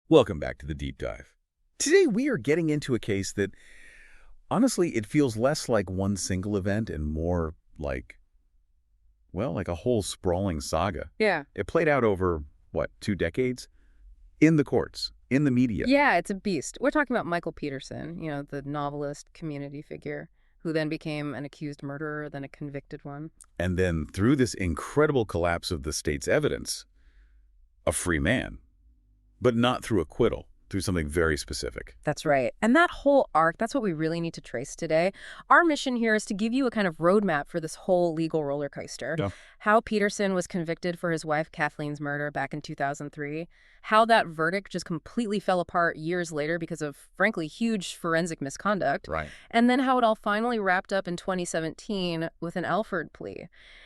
Welcome back to the Deep Dive. Today we are getting into a case that, honestly, it feels less like one single event and more like, well, like a whole sprawling saga. Yeah. It played out over, what, 2 decades? In the courts, in the media. Yeah, it's a beast. We're talking about Michael Peterson, the novelist, community figure, who then became an accused murderer, then a convicted one. And then through this incredible collapse of the state's evidence, a free man. But not through acquittal, through something very specific. That's right. And that whole arc, that's what we really need to trace today. Our mission here is to give you a kind of roadmap for this whole legal roller coaster. Yeah. How Peterson was convicted for his wife Kathleen's murder back in 2003. How that verdict just completely fell apart years later because of, frankly, huge forensic misconduct. Right. And then how it all finally wrapped up in 2017 with an Alford plea.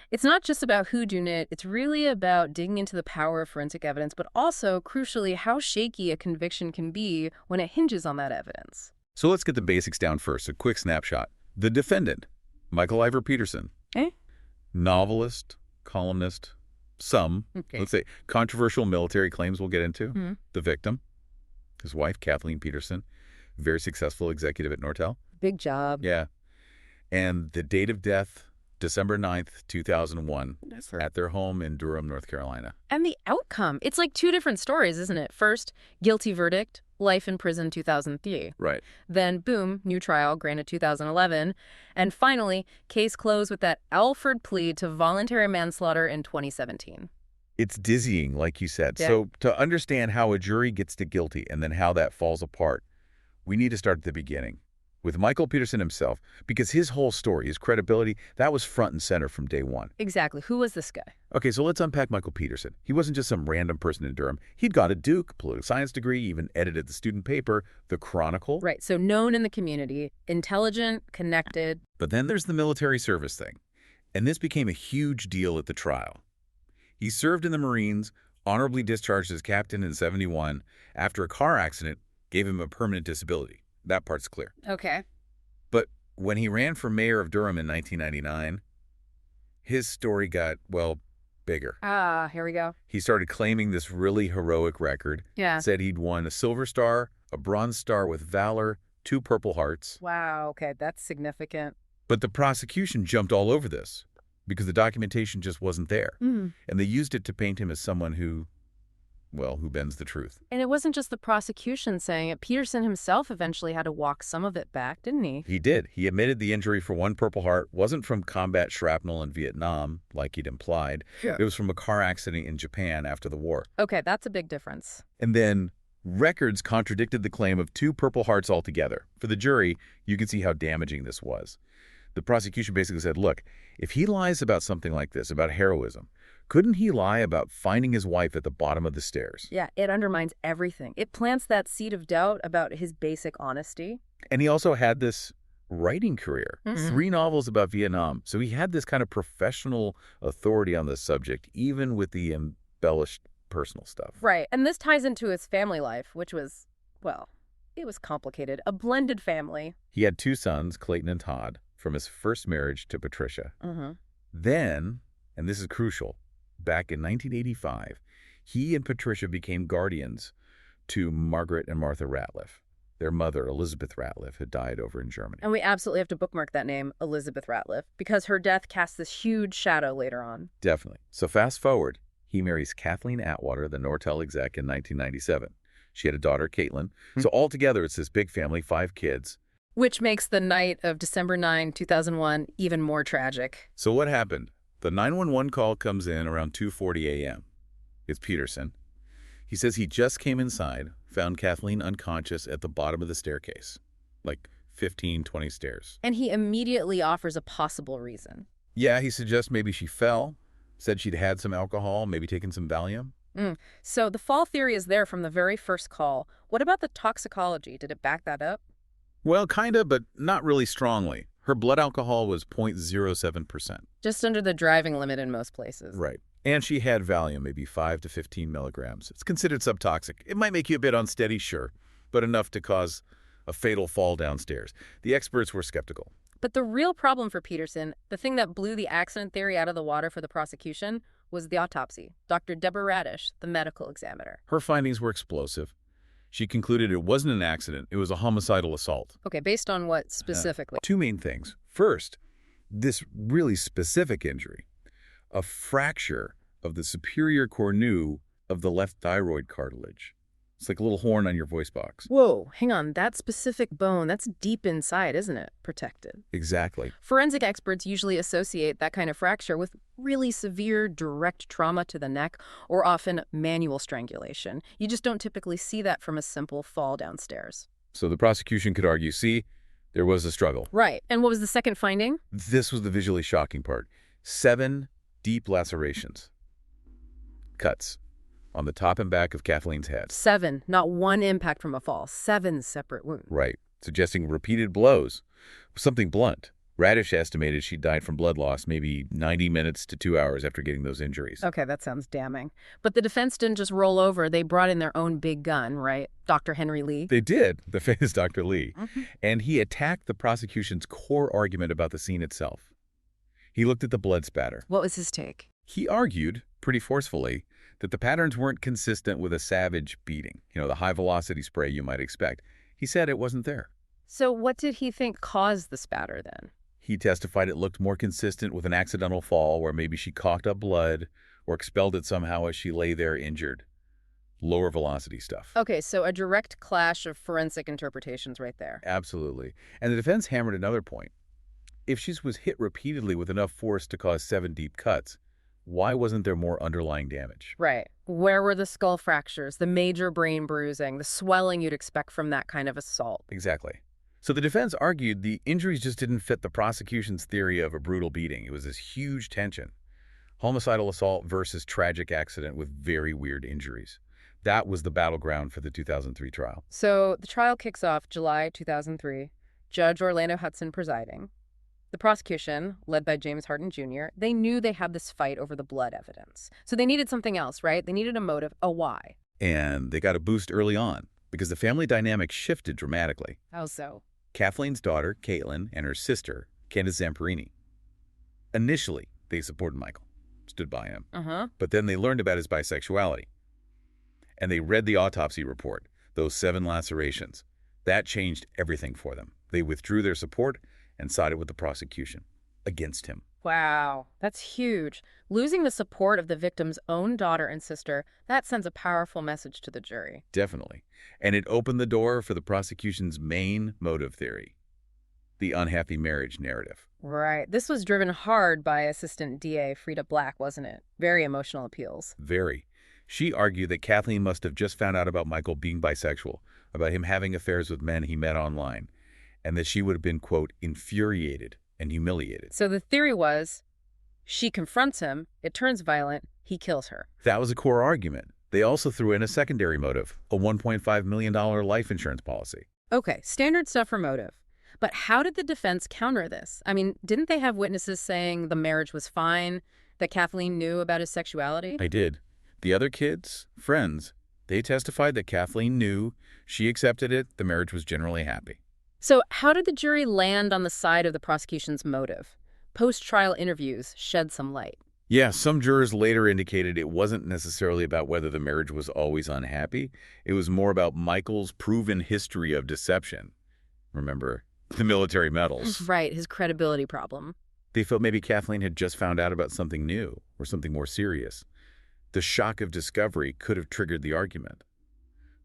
It's not just about whodunit, it's really about digging into the power of forensic evidence, but also, crucially, how shaky a conviction can be when it hinges on that evidence. So let's get the basics down first, a quick snapshot. The defendant, Michael Ivor Peterson. Novelist, columnist, let's say, controversial military claims we'll get into. Mm-hmm. The victim, his wife, Kathleen Peterson, very successful executive at Nortel. Big job. Yeah. And the date of death, December 9th, 2001, at their home in Durham, North Carolina. And the outcome, it's like two different stories, isn't it? First, guilty verdict, life in prison 2003. Right. Then, boom, new trial, granted 2011. And finally, case closed with that Alford plea to voluntary manslaughter in 2017. It's dizzying, like you said. Yeah. So to understand how a jury gets to guilty and then how that falls apart, we need to start at the beginning with Michael Peterson himself, because his whole story, his credibility, that was front and center from day one. Exactly. Who was this guy? Okay, so let's unpack Michael Peterson. He wasn't just some random person in Durham. He'd got a Duke, political science degree, even edited the student paper, The Chronicle. Right, so known in the community, intelligent, connected. But then there's the military service thing. And this became a huge deal at the trial. He served in the Marines, honorably discharged as captain in '71, after a car accident gave him a permanent disability. That part's clear. Okay. But when he ran for mayor of Durham in 1999, his story got, well, bigger. Here we go. He started claiming this really heroic record. Yeah. Said he'd won a Silver Star, a Bronze Star with Valor, 2 Purple Hearts. Wow, okay, that's significant. But the prosecution jumped all over this because the documentation just wasn't there. Mm. And they used it to paint him as someone who bends the truth. And it wasn't just the prosecution saying it. Peterson himself eventually had to walk some of it back, didn't he? He did. He admitted the injury for 1 Purple Heart wasn't from combat shrapnel in Vietnam, like he'd implied. Yeah. It was from a car accident in Japan after the war. Okay, that's a big difference. And then records contradicted the claim of 2 Purple Hearts altogether. For the jury, you can see how damaging this was. The prosecution basically said, look, if he lies about something like this, about heroism, couldn't he lie about finding his wife at the bottom of the stairs? Yeah, it undermines everything. It plants that seed of doubt about his basic honesty. And he also had this writing career, 3 novels about Vietnam. So he had this kind of professional authority on the subject, even with the embellished personal stuff. Right, and this ties into his family life, which was, well, it was complicated. A blended family. He had 2 sons, Clayton and Todd, from his first marriage to Patricia. Then, and this is crucial, back in 1985, he and Patricia became guardians to Margaret and Martha Ratliff. Their mother, Elizabeth Ratliff, had died over in Germany. And we absolutely have to bookmark that name, Elizabeth Ratliff, because her death casts this huge shadow later on. Definitely. So fast forward, he marries Kathleen Atwater, the Nortel exec, in 1997. She had a daughter, Caitlin. So altogether, it's this big family, 5 kids. Which makes the night of December 9, 2001 even more tragic. So what happened? The 911 call comes in around 2:40 a.m. It's Peterson. He says he just came inside, found Kathleen unconscious at the bottom of the staircase, like 15, 20 stairs. And he immediately offers a possible reason. Yeah, he suggests maybe she fell, said she'd had some alcohol, maybe taken some Valium. So the fall theory is there from the very first call. What about the toxicology? Did it back that up? Well, kinda, but not really strongly. Her blood alcohol was 0.07%. Just under the driving limit in most places. Right. And she had Valium, maybe 5 to 15 milligrams. It's considered subtoxic. It might make you a bit unsteady, sure, but enough to cause a fatal fall downstairs. The experts were skeptical. But the real problem for Peterson, the thing that blew the accident theory out of the water for the prosecution, was the autopsy. Dr. Deborah Radish, the medical examiner. Her findings were explosive. She concluded it wasn't an accident, it was a homicidal assault. Okay, based on what specifically? Two main things. First, this really specific injury, a fracture of the superior cornu of the left thyroid cartilage. It's like a little horn on your voice box. Whoa, hang on. That specific bone, that's deep inside, isn't it? Protected. Exactly. Forensic experts usually associate that kind of fracture with really severe direct trauma to the neck or often manual strangulation. You just don't typically see that from a simple fall downstairs. So the prosecution could argue, see, there was a struggle. Right. And what was the second finding? This was the visually shocking part. 7 deep lacerations. Cuts. On the top and back of Kathleen's head. 7, not one impact from a fall. 7 separate wounds. Right, suggesting repeated blows. Something blunt. Radish estimated she died from blood loss maybe 90 minutes to 2 hours after getting those injuries. Okay, that sounds damning. But the defense didn't just roll over. They brought in their own big gun, right? Dr. Henry Lee. They did, the famous Dr. Lee. And he attacked the prosecution's core argument about the scene itself. He looked at the blood spatter. What was his take? He argued, pretty forcefully, that the patterns weren't consistent with a savage beating, the high-velocity spray you might expect. He said it wasn't there. So what did he think caused the spatter then? He testified it looked more consistent with an accidental fall where maybe she coughed up blood or expelled it somehow as she lay there injured. Lower velocity stuff. Okay, so a direct clash of forensic interpretations right there. Absolutely. And the defense hammered another point. If she was hit repeatedly with enough force to cause 7 deep cuts, why wasn't there more underlying damage? Right. Where were the skull fractures, the major brain bruising, the swelling you'd expect from that kind of assault? Exactly. So the defense argued the injuries just didn't fit the prosecution's theory of a brutal beating. It was this huge tension. Homicidal assault versus tragic accident with very weird injuries. That was the battleground for the 2003 trial. So the trial kicks off July 2003, Judge Orlando Hudson presiding. The prosecution, led by James Hardin Jr., they knew they had this fight over the blood evidence. So they needed something else, right? They needed a motive, a why. And they got a boost early on because the family dynamic shifted dramatically. How so? Kathleen's daughter, Caitlin, and her sister, Candace Zamperini. Initially, they supported Michael, stood by him. But then they learned about his bisexuality. And they read the autopsy report, those 7 lacerations. That changed everything for them. They withdrew their support and sided with the prosecution against him. Wow, that's huge. Losing the support of the victim's own daughter and sister, that sends a powerful message to the jury. Definitely. And it opened the door for the prosecution's main motive theory, the unhappy marriage narrative. Right. This was driven hard by Assistant DA Frida Black, wasn't it? Very emotional appeals. Very. She argued that Kathleen must have just found out about Michael being bisexual, about him having affairs with men he met online, and that she would have been, quote, infuriated and humiliated. So the theory was, she confronts him, it turns violent, he kills her. That was a core argument. They also threw in a secondary motive, a $1.5 million life insurance policy. Okay, standard stuff for motive. But how did the defense counter this? I mean, didn't they have witnesses saying the marriage was fine, that Kathleen knew about his sexuality? I did. The other kids, friends, they testified that Kathleen knew, she accepted it, the marriage was generally happy. So how did the jury land on the side of the prosecution's motive? Post-trial interviews shed some light. Yeah, some jurors later indicated it wasn't necessarily about whether the marriage was always unhappy. It was more about Michael's proven history of deception. Remember, the military medals. Right, his credibility problem. They felt maybe Kathleen had just found out about something new or something more serious. The shock of discovery could have triggered the argument.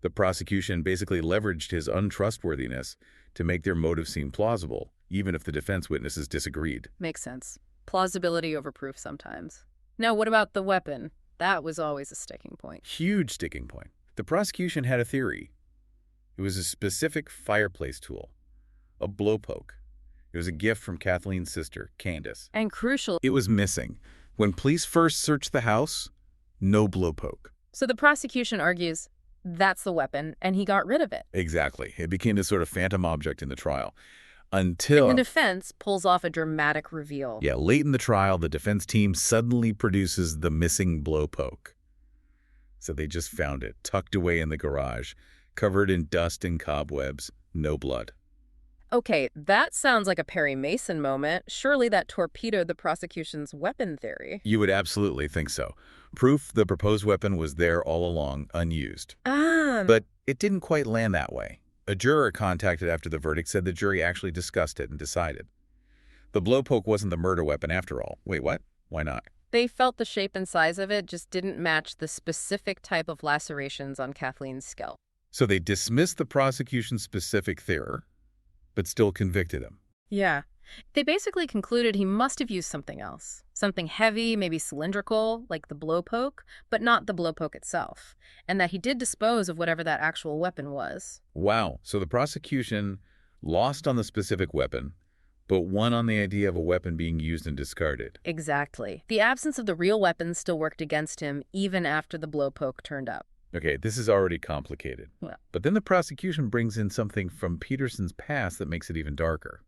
The prosecution basically leveraged his untrustworthiness to make their motive seem plausible, even if the defense witnesses disagreed. Makes sense. Plausibility over proof sometimes. Now, what about the weapon? That was always a sticking point. Huge sticking point. The prosecution had a theory. It was a specific fireplace tool, a blowpoke. It was a gift from Kathleen's sister, Candace. And crucial. It was missing. When police first searched the house, no blowpoke. So the prosecution argues that's the weapon, and he got rid of it. Exactly. It became this sort of phantom object in the trial. Until... And the defense pulls off a dramatic reveal. Yeah, late in the trial, the defense team suddenly produces the missing blowpoke. So they just found it, tucked away in the garage, covered in dust and cobwebs, no blood. Okay, that sounds like a Perry Mason moment. Surely that torpedoed the prosecution's weapon theory. You would absolutely think so. Proof the proposed weapon was there all along, unused. Ah, But it didn't quite land that way. A juror contacted after the verdict said the jury actually discussed it and decided. The blowpoke wasn't the murder weapon after all. Wait, what? Why not? they felt the shape and size of it just didn't match the specific type of lacerations on Kathleen's scalp. So they dismissed the prosecution's specific theory, but still convicted him. Yeah. They basically concluded he must have used something else. Something heavy, maybe cylindrical, like the blowpoke, but not the blowpoke itself. And that he did dispose of whatever that actual weapon was. Wow. So the prosecution lost on the specific weapon, but won on the idea of a weapon being used and discarded. Exactly. The absence of the real weapon still worked against him even after the blowpoke turned up. Okay, this is already complicated. Well, But then the prosecution brings in something from Peterson's past that makes it even darker.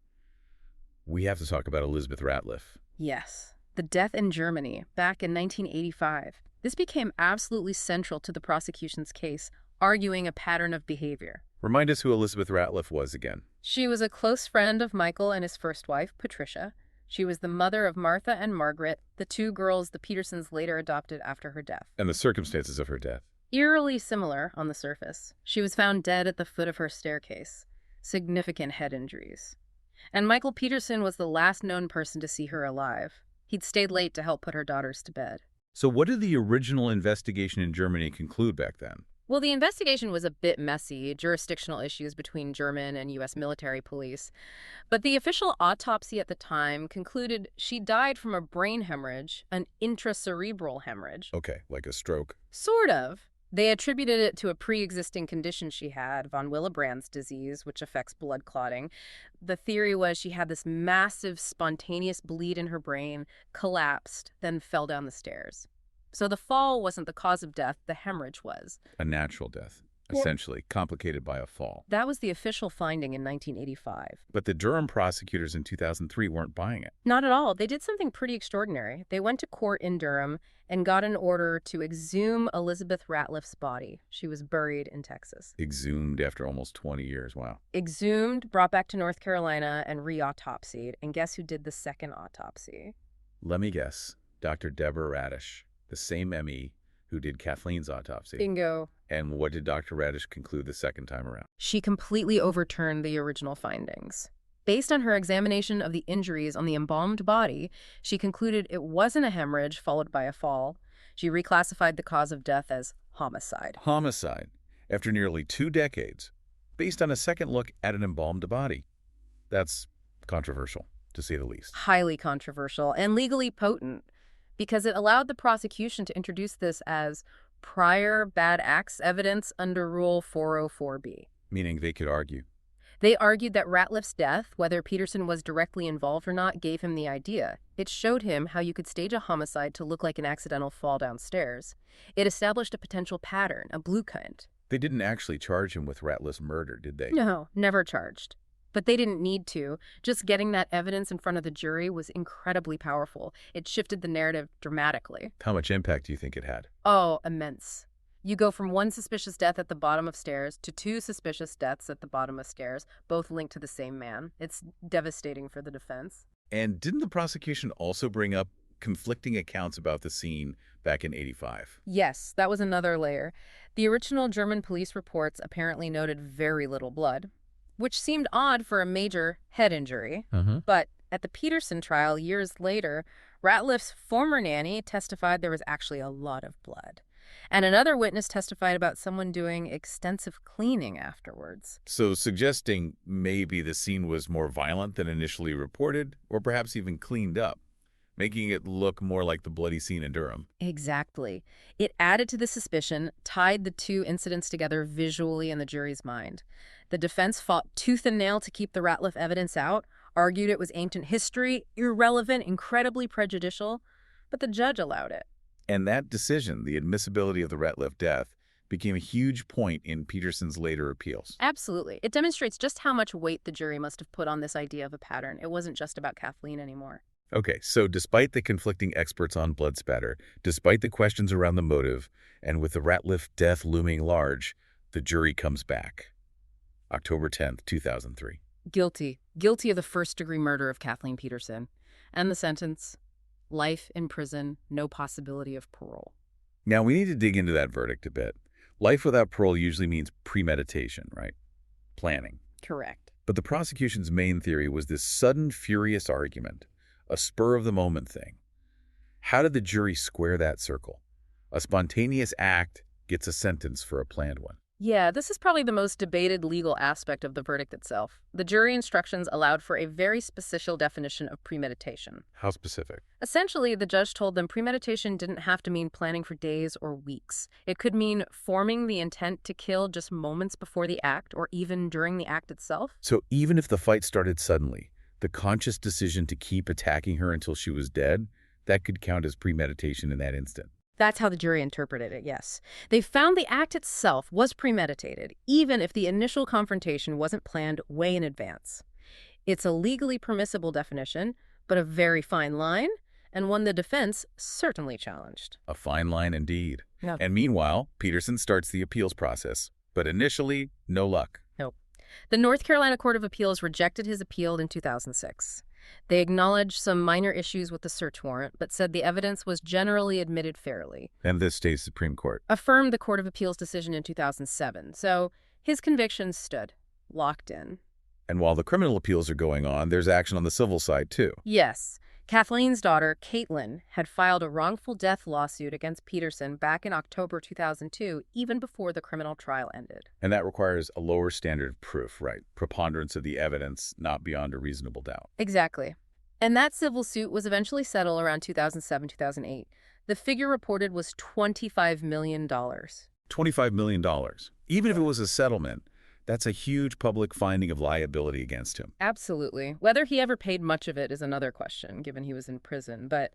We have to talk about Elizabeth Ratliff. yes. The death in Germany, back in 1985. This became absolutely central to the prosecution's case, arguing a pattern of behavior. Remind us who Elizabeth Ratliff was again. She was a close friend of Michael and his first wife, Patricia. She was the mother of Martha and Margaret, the two girls the Petersons later adopted after her death. And the circumstances of her death. Eerily similar on the surface. She was found dead at the foot of her staircase. Significant head injuries. And Michael Peterson was the last known person to see her alive. He'd stayed late to help put her daughters to bed. So what did the original investigation in Germany conclude back then? Well, the investigation was a bit messy, jurisdictional issues between German and U.S. military police. But the official autopsy at the time concluded she died from a brain hemorrhage, an intracerebral hemorrhage. Okay, like a stroke. Sort of. They attributed it to a pre-existing condition she had, von Willebrand's disease, which affects blood clotting. The theory was she had this massive spontaneous bleed in her brain, collapsed, then fell down the stairs. So the fall wasn't the cause of death, the hemorrhage was. A natural death, Well- essentially, complicated by a fall. That was the official finding in 1985. But the Durham prosecutors in 2003 weren't buying it. Not at all. They did something pretty extraordinary. They went to court in Durham and got an order to exhume Elizabeth Ratliff's body. She was buried in Texas. Exhumed after almost 20 years. Wow. Exhumed, brought back to North Carolina, and re-autopsied. And guess who did the second autopsy? Let me guess. Dr. Deborah Radish, the same ME who did Kathleen's autopsy. Bingo. And what did Dr. Radish conclude the second time around? She completely overturned the original findings. Based on her examination of the injuries on the embalmed body, she concluded it wasn't a hemorrhage followed by a fall. She reclassified the cause of death as homicide. Homicide, after nearly 2 decades, based on a second look at an embalmed body. That's controversial, to say the least. Highly controversial and legally potent, because it allowed the prosecution to introduce this as prior bad acts evidence under Rule 404B. Meaning they could argue. They argued that Ratliff's death, whether Peterson was directly involved or not, gave him the idea. It showed him how you could stage a homicide to look like an accidental fall downstairs. It established a potential pattern, a blueprint. They didn't actually charge him with Ratliff's murder, did they? No, never charged. But they didn't need to. Just getting that evidence in front of the jury was incredibly powerful. It shifted the narrative dramatically. How much impact do you think it had? Oh, immense. You go from one suspicious death at the bottom of stairs to 2 suspicious deaths at the bottom of stairs, both linked to the same man. It's devastating for the defense. And didn't the prosecution also bring up conflicting accounts about the scene back in '85? Yes, that was another layer. The original German police reports apparently noted very little blood, which seemed odd for a major head injury. But at the Peterson trial years later, Ratliff's former nanny testified there was actually a lot of blood. And another witness testified about someone doing extensive cleaning afterwards. So suggesting maybe the scene was more violent than initially reported, or perhaps even cleaned up, making it look more like the bloody scene in Durham. Exactly. It added to the suspicion, tied the two incidents together visually in the jury's mind. The defense fought tooth and nail to keep the Ratliff evidence out, argued it was ancient history, irrelevant, incredibly prejudicial, but the judge allowed it. And that decision, the admissibility of the Ratliff death, became a huge point in Peterson's later appeals. Absolutely. It demonstrates just how much weight the jury must have put on this idea of a pattern. It wasn't just about Kathleen anymore. Okay, so despite the conflicting experts on blood spatter, despite the questions around the motive, and with the Ratliff death looming large, the jury comes back. October 10th, 2003. Guilty. Guilty of the first-degree murder of Kathleen Peterson. And the sentence, life in prison, no possibility of parole. Now, we need to dig into that verdict a bit. Life without parole usually means premeditation, right? Planning. Correct. But the prosecution's main theory was this sudden, furious argument, a spur-of-the-moment thing. How did the jury square that circle? A spontaneous act gets a sentence for a planned one. Yeah, this is probably the most debated legal aspect of the verdict itself. The jury instructions allowed for a very specific definition of premeditation. How specific? Essentially, the judge told them premeditation didn't have to mean planning for days or weeks. It could mean forming the intent to kill just moments before the act or even during the act itself. So even if the fight started suddenly, the conscious decision to keep attacking her until she was dead, that could count as premeditation in that instant. That's how the jury interpreted it, yes. They found the act itself was premeditated, even if the initial confrontation wasn't planned way in advance. It's a legally permissible definition, but a very fine line, and one the defense certainly challenged. A fine line indeed. Yeah. And meanwhile, Peterson starts the appeals process. But initially, no luck. Nope. The North Carolina Court of Appeals rejected his appeal in 2006. They acknowledged some minor issues with the search warrant, but said the evidence was generally admitted fairly. And this state's Supreme Court Affirmed the Court of Appeals decision in 2007, so his convictions stood, locked in. And while the criminal appeals are going on, there's action on the civil side, too. Yes. Kathleen's daughter, Caitlin, had filed a wrongful death lawsuit against Peterson back in October 2002, even before the criminal trial ended. And that requires a lower standard of proof, right? Preponderance of the evidence, not beyond a reasonable doubt. Exactly. And that civil suit was eventually settled around 2007-2008. The figure reported was $25 million. $25 million. Even if it was a settlement, that's a huge public finding of liability against him. Absolutely. Whether he ever paid much of it is another question, given he was in prison. But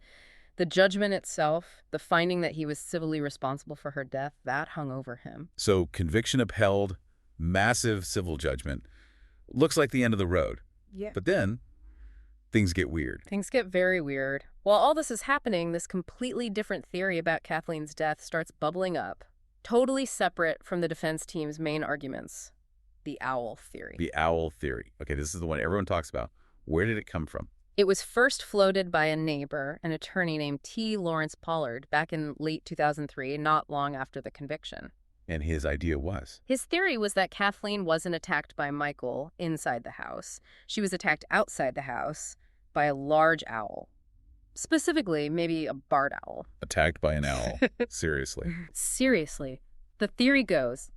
the judgment itself, the finding that he was civilly responsible for her death, that hung over him. So conviction upheld, massive civil judgment. Looks like the end of the road. Yeah. But then things get weird. Things get very weird. While all this is happening, this completely different theory about Kathleen's death starts bubbling up, totally separate from the defense team's main arguments. The owl theory. The owl theory. Okay, this is the one everyone talks about. Where did it come from? It was first floated by a neighbor, an attorney named T. Lawrence Pollard, back in late 2003, not long after the conviction. And his idea was? His theory was that Kathleen wasn't attacked by Michael inside the house. She was attacked outside the house by a large owl. Specifically, maybe a barred owl. Attacked by an owl. Seriously. Seriously. The theory goes,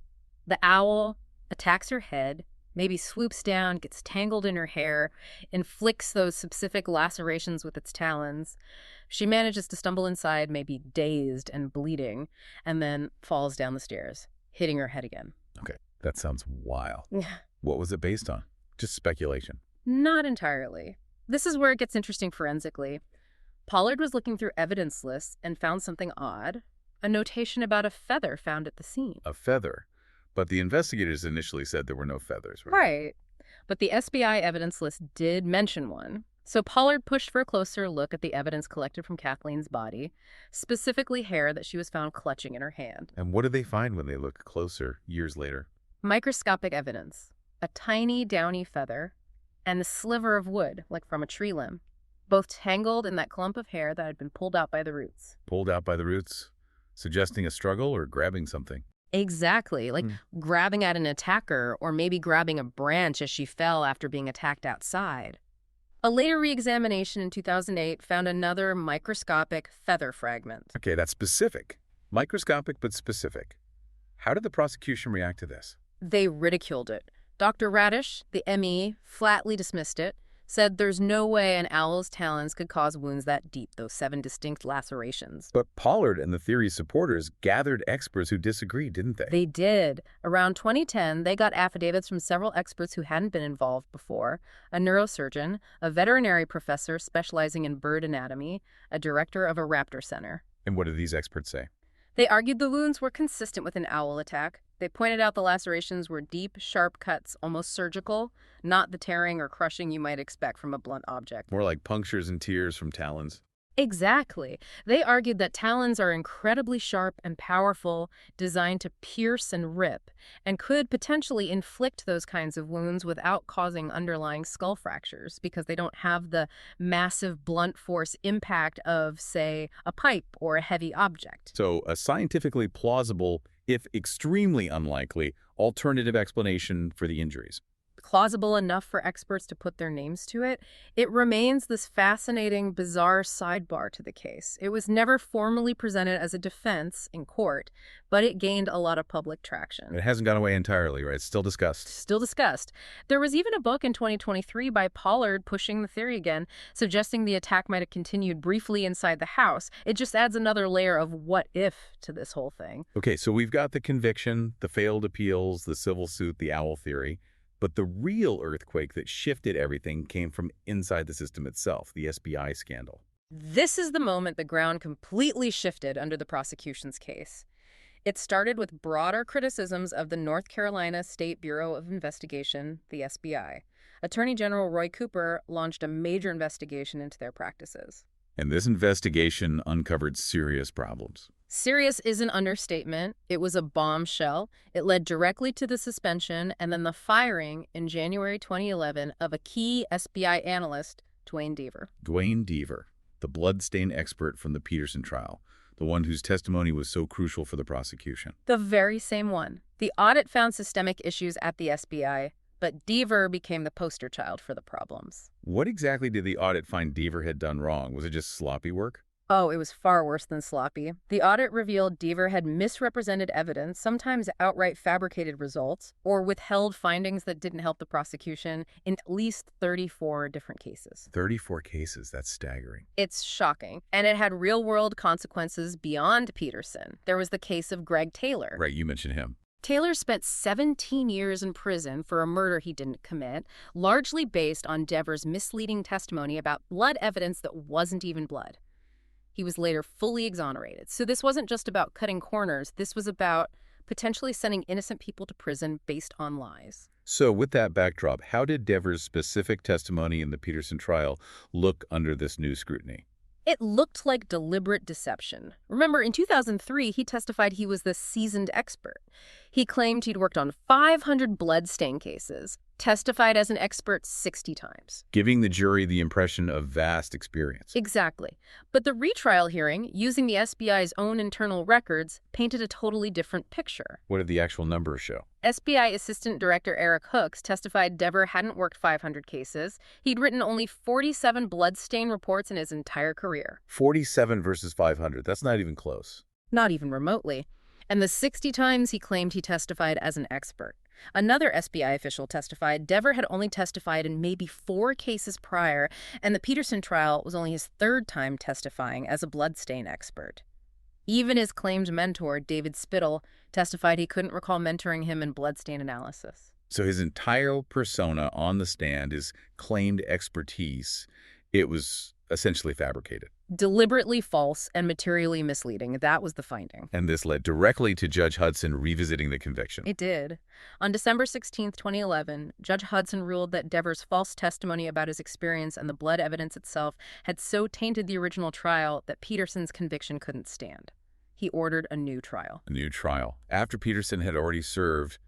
the owl attacks her head, maybe swoops down, gets tangled in her hair, inflicts those specific lacerations with its talons. She manages to stumble inside, maybe dazed and bleeding, and then falls down the stairs, hitting her head again. Okay, that sounds wild. Yeah. What was it based on? Just speculation. Not entirely. This is where it gets interesting forensically. Pollard was looking through evidence lists and found something odd, a notation about a feather found at the scene. A feather? But the investigators initially said there were no feathers, right? Right. But the SBI evidence list did mention one. So Pollard pushed for a closer look at the evidence collected from Kathleen's body, specifically hair that she was found clutching in her hand. And what did they find when they looked closer years later? Microscopic evidence. A tiny downy feather and a sliver of wood, like from a tree limb, both tangled in that clump of hair that had been pulled out by the roots. Pulled out by the roots? Suggesting a struggle or grabbing something? Exactly, like grabbing at an attacker or maybe grabbing a branch as she fell after being attacked outside. A later re-examination in 2008 found another microscopic feather fragment. Okay, that's specific. Microscopic but specific. How did the prosecution react to this? They ridiculed it. Dr. Radish, the ME, flatly dismissed it, said there's no way an owl's talons could cause wounds that deep, those 7 distinct lacerations. But Pollard and the theory's supporters gathered experts who disagreed, didn't they? They did. Around 2010, they got affidavits from several experts who hadn't been involved before, a neurosurgeon, a veterinary professor specializing in bird anatomy, a director of a raptor center. And what did these experts say? They argued the wounds were consistent with an owl attack. They pointed out the lacerations were deep, sharp cuts, almost surgical, not the tearing or crushing you might expect from a blunt object. More like punctures and tears from talons. Exactly. They argued that talons are incredibly sharp and powerful, designed to pierce and rip, and could potentially inflict those kinds of wounds without causing underlying skull fractures because they don't have the massive blunt force impact of, say, a pipe or a heavy object. So a scientifically plausible, if extremely unlikely, alternative explanation for the injuries. Plausible enough for experts to put their names to it, it remains this fascinating, bizarre sidebar to the case. It was never formally presented as a defense in court, but it gained a lot of public traction. It hasn't gone away entirely, right? It's still discussed. Still discussed. There was even a book in 2023 by Pollard pushing the theory again, suggesting the attack might have continued briefly inside the house. It just adds another layer of what if to this whole thing. Okay, so we've got the conviction, the failed appeals, the civil suit, the owl theory. But the real earthquake that shifted everything came from inside the system itself, the SBI scandal. This is the moment the ground completely shifted under the prosecution's case. It started with broader criticisms of the North Carolina State Bureau of Investigation, the SBI. Attorney General Roy Cooper launched a major investigation into their practices. And this investigation uncovered serious problems. Serious is an understatement. It was a bombshell. It led directly to the suspension and then the firing in January 2011 of a key SBI analyst, Duane Deaver. Duane Deaver, the bloodstain expert from the Peterson trial, the one whose testimony was so crucial for the prosecution. The very same one. The audit found systemic issues at the SBI, but Deaver became the poster child for the problems. What exactly did the audit find Deaver had done wrong? Was it just sloppy work? Oh, it was far worse than sloppy. The audit revealed Deaver had misrepresented evidence, sometimes outright fabricated results, or withheld findings that didn't help the prosecution in at least 34 different cases. 34 cases, that's staggering. It's shocking. And it had real-world consequences beyond Peterson. There was the case of Greg Taylor. Right, you mentioned him. Taylor spent 17 years in prison for a murder he didn't commit, largely based on Deaver's misleading testimony about blood evidence that wasn't even blood. He was later fully exonerated. So this wasn't just about cutting corners. This was about potentially sending innocent people to prison based on lies. So with that backdrop, how did Deaver's specific testimony in the Peterson trial look under this new scrutiny? It looked like deliberate deception. Remember, in 2003, he testified he was the seasoned expert. He claimed he'd worked on 500 blood stain cases, testified as an expert 60 times. Giving the jury the impression of vast experience. Exactly. But the retrial hearing, using the SBI's own internal records, painted a totally different picture. What did the actual numbers show? SBI Assistant Director Eric Hooks testified Deaver hadn't worked 500 cases. He'd written only 47 blood stain reports in his entire career. 47 versus 500. That's not even close. Not even remotely. And the 60 times he claimed he testified as an expert. Another SBI official testified Deaver had only testified in maybe 4 cases prior, and the Peterson trial was only his 3rd time testifying as a bloodstain expert. Even his claimed mentor, David Spittle, testified he couldn't recall mentoring him in bloodstain analysis. So his entire persona on the stand, his claimed expertise, it was essentially fabricated. Deliberately false and materially misleading. That was the finding. And this led directly to Judge Hudson revisiting the conviction. It did. On December 16, 2011, Judge Hudson ruled that Deaver's false testimony about his experience and the blood evidence itself had so tainted the original trial that Peterson's conviction couldn't stand. He ordered a new trial. A new trial. After Peterson had already served,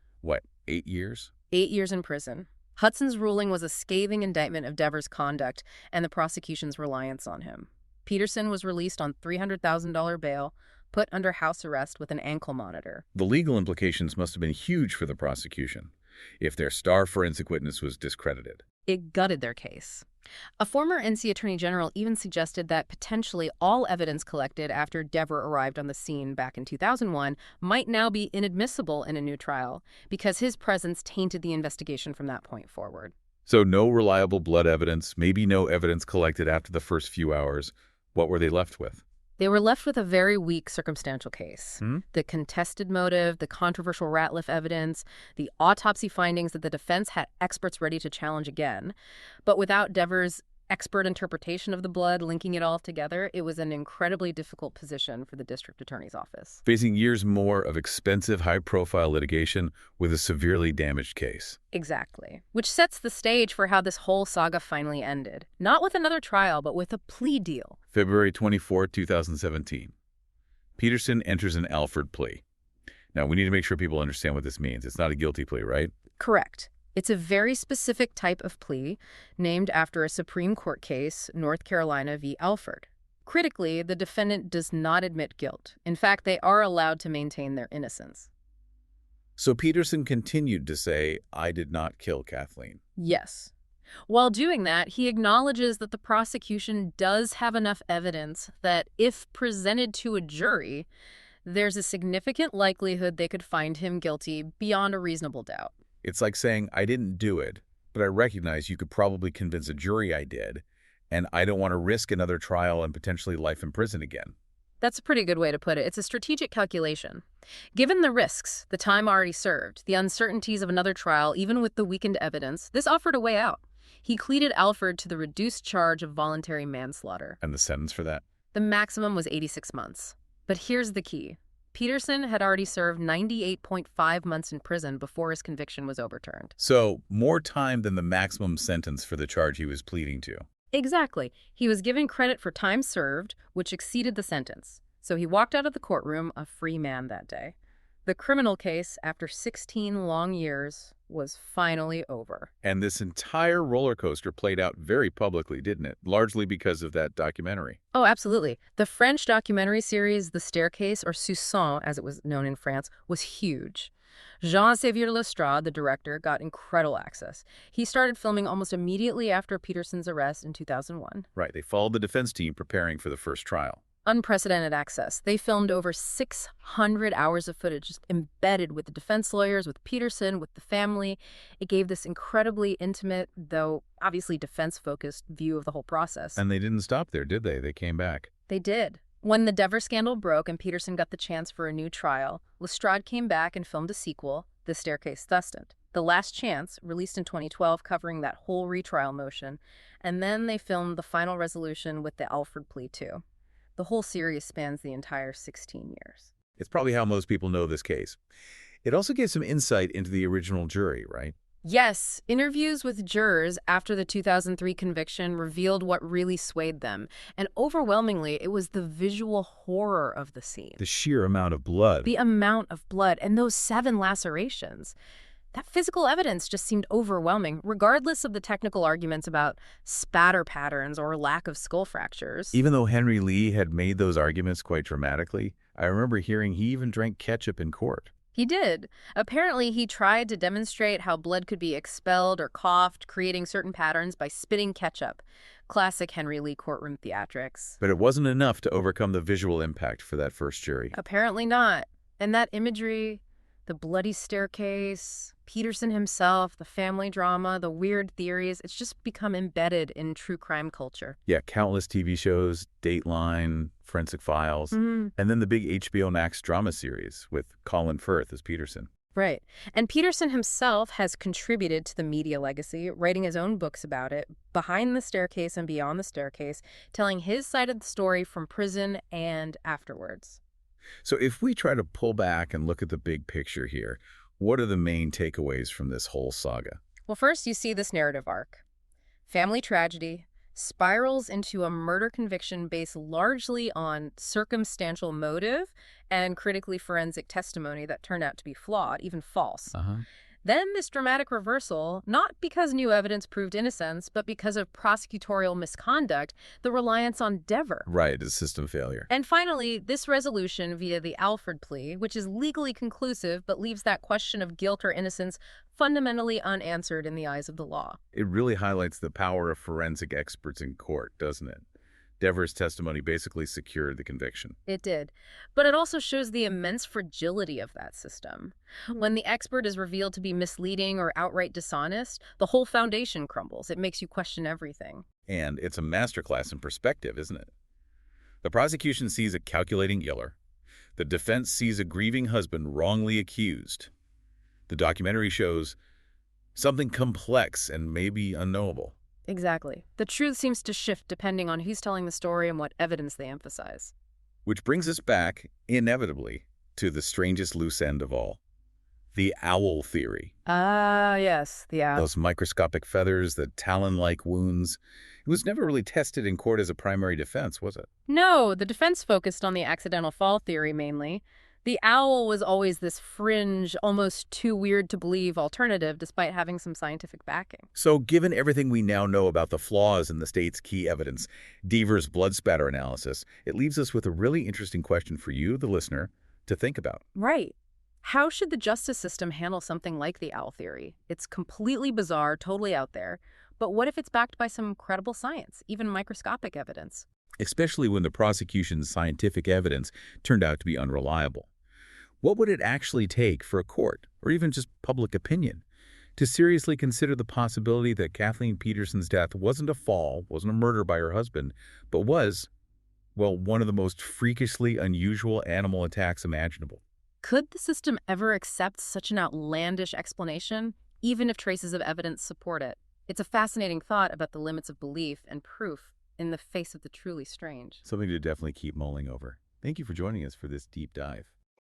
8 years? 8 years in prison. Hudson's ruling was a scathing indictment of Deaver's conduct and the prosecution's reliance on him. Peterson was released on $300,000 bail, put under house arrest with an ankle monitor. The legal implications must have been huge for the prosecution if their star forensic witness was discredited. It gutted their case. A former NC Attorney General even suggested that potentially all evidence collected after Deaver arrived on the scene back in 2001 might now be inadmissible in a new trial because his presence tainted the investigation from that point forward. So no reliable blood evidence, maybe no evidence collected after the first few hours. What were they left with? They were left with a very weak circumstantial case. The contested motive, the controversial Ratliff evidence, the autopsy findings that the defense had experts ready to challenge again. But without Deaver's expert interpretation of the blood, linking it all together. It was an incredibly difficult position for the district attorney's office. Facing years more of expensive, high-profile litigation with a severely damaged case. Exactly. Which sets the stage for how this whole saga finally ended. Not with another trial, but with a plea deal. February 24, 2017. Peterson enters an Alford plea. Now, we need to make sure people understand what this means. It's not a guilty plea, right? Correct. It's a very specific type of plea named after a Supreme Court case, North Carolina v. Alford. Critically, the defendant does not admit guilt. In fact, they are allowed to maintain their innocence. So Peterson continued to say, "I did not kill Kathleen." Yes. While doing that, he acknowledges that the prosecution does have enough evidence that if presented to a jury, there's a significant likelihood they could find him guilty beyond a reasonable doubt. It's like saying, "I didn't do it, but I recognize you could probably convince a jury I did, and I don't want to risk another trial and potentially life in prison again." That's a pretty good way to put it. It's a strategic calculation. Given the risks, the time already served, the uncertainties of another trial, even with the weakened evidence, this offered a way out. He pleaded Alford to the reduced charge of voluntary manslaughter. And the sentence for that? The maximum was 86 months. But here's the key. Peterson had already served 98.5 months in prison before his conviction was overturned. So, more time than the maximum sentence for the charge he was pleading to. Exactly. He was given credit for time served, which exceeded the sentence. So he walked out of the courtroom a free man that day. The criminal case, after 16 long years, was finally over. And this entire roller coaster played out very publicly, didn't it? Largely because of that documentary. Oh, absolutely. The French documentary series The Staircase, or Soupçon, as it was known in France, was huge. Jean-Xavier Lestrade, the director, got incredible access. He started filming almost immediately after Peterson's arrest in 2001. Right, they followed the defense team preparing for the first trial. Unprecedented access. They filmed over 600 hours of footage just embedded with the defense lawyers, with Peterson, with the family. It gave this incredibly intimate, though obviously defense-focused view of the whole process. And they didn't stop there, did they? They came back. They did. When the Dever scandal broke and Peterson got the chance for a new trial, Lestrade came back and filmed a sequel, The Staircase Destined. The Last Chance, released in 2012, covering that whole retrial motion. And then they filmed the final resolution with the Alford plea, too. The whole series spans the entire 16 years. It's probably how most people know this case. It also gave some insight into the original jury, right? Yes, interviews with jurors after the 2003 conviction revealed what really swayed them. And overwhelmingly, it was the visual horror of the scene. The sheer amount of blood. The amount of blood and those 7 lacerations. That physical evidence just seemed overwhelming, regardless of the technical arguments about spatter patterns or lack of skull fractures. Even though Henry Lee had made those arguments quite dramatically, I remember hearing he even drank ketchup in court. He did. Apparently, he tried to demonstrate how blood could be expelled or coughed, creating certain patterns by spitting ketchup. Classic Henry Lee courtroom theatrics. But it wasn't enough to overcome the visual impact for that first jury. Apparently not. And that imagery, the bloody staircase, Peterson himself, the family drama, the weird theories, it's just become embedded in true crime culture. Yeah, countless TV shows, Dateline, Forensic Files, and then the big HBO Max drama series with Colin Firth as Peterson. Right. And Peterson himself has contributed to the media legacy, writing his own books about it, Behind the Staircase and Beyond the Staircase, telling his side of the story from prison and afterwards. So if we try to pull back and look at the big picture here, what are the main takeaways from this whole saga? Well, first you see this narrative arc. Family tragedy spirals into a murder conviction based largely on circumstantial motive and critically forensic testimony that turned out to be flawed, even false. Then this dramatic reversal, not because new evidence proved innocence, but because of prosecutorial misconduct, the reliance on Dever. Right, a system failure. And finally, this resolution via the Alford plea, which is legally conclusive but leaves that question of guilt or innocence fundamentally unanswered in the eyes of the law. It really highlights the power of forensic experts in court, doesn't it? Dever's testimony basically secured the conviction. It did. But it also shows the immense fragility of that system. When the expert is revealed to be misleading or outright dishonest, the whole foundation crumbles. It makes you question everything. And it's a masterclass in perspective, isn't it? The prosecution sees a calculating killer. The defense sees a grieving husband wrongly accused. The documentary shows something complex and maybe unknowable. Exactly. The truth seems to shift depending on who's telling the story and what evidence they emphasize. Which brings us back, inevitably, to the strangest loose end of all. The owl theory. Ah, yes, the owl. Those microscopic feathers, the talon-like wounds. It was never really tested in court as a primary defense, was it? No, the defense focused on the accidental fall theory mainly. The owl was always this fringe, almost too weird to believe alternative despite having some scientific backing. So given everything we now know about the flaws in the state's key evidence, Deaver's blood spatter analysis, it leaves us with a really interesting question for you, the listener, to think about. Right. How should the justice system handle something like the owl theory? It's completely bizarre, totally out there. But what if it's backed by some credible science, even microscopic evidence? Especially when the prosecution's scientific evidence turned out to be unreliable. What would it actually take for a court, or even just public opinion, to seriously consider the possibility that Kathleen Peterson's death wasn't a fall, wasn't a murder by her husband, but was, well, one of the most freakishly unusual animal attacks imaginable? Could the system ever accept such an outlandish explanation, even if traces of evidence support it? It's a fascinating thought about the limits of belief and proof in the face of the truly strange. Something to definitely keep mulling over. Thank you for joining us for this deep dive.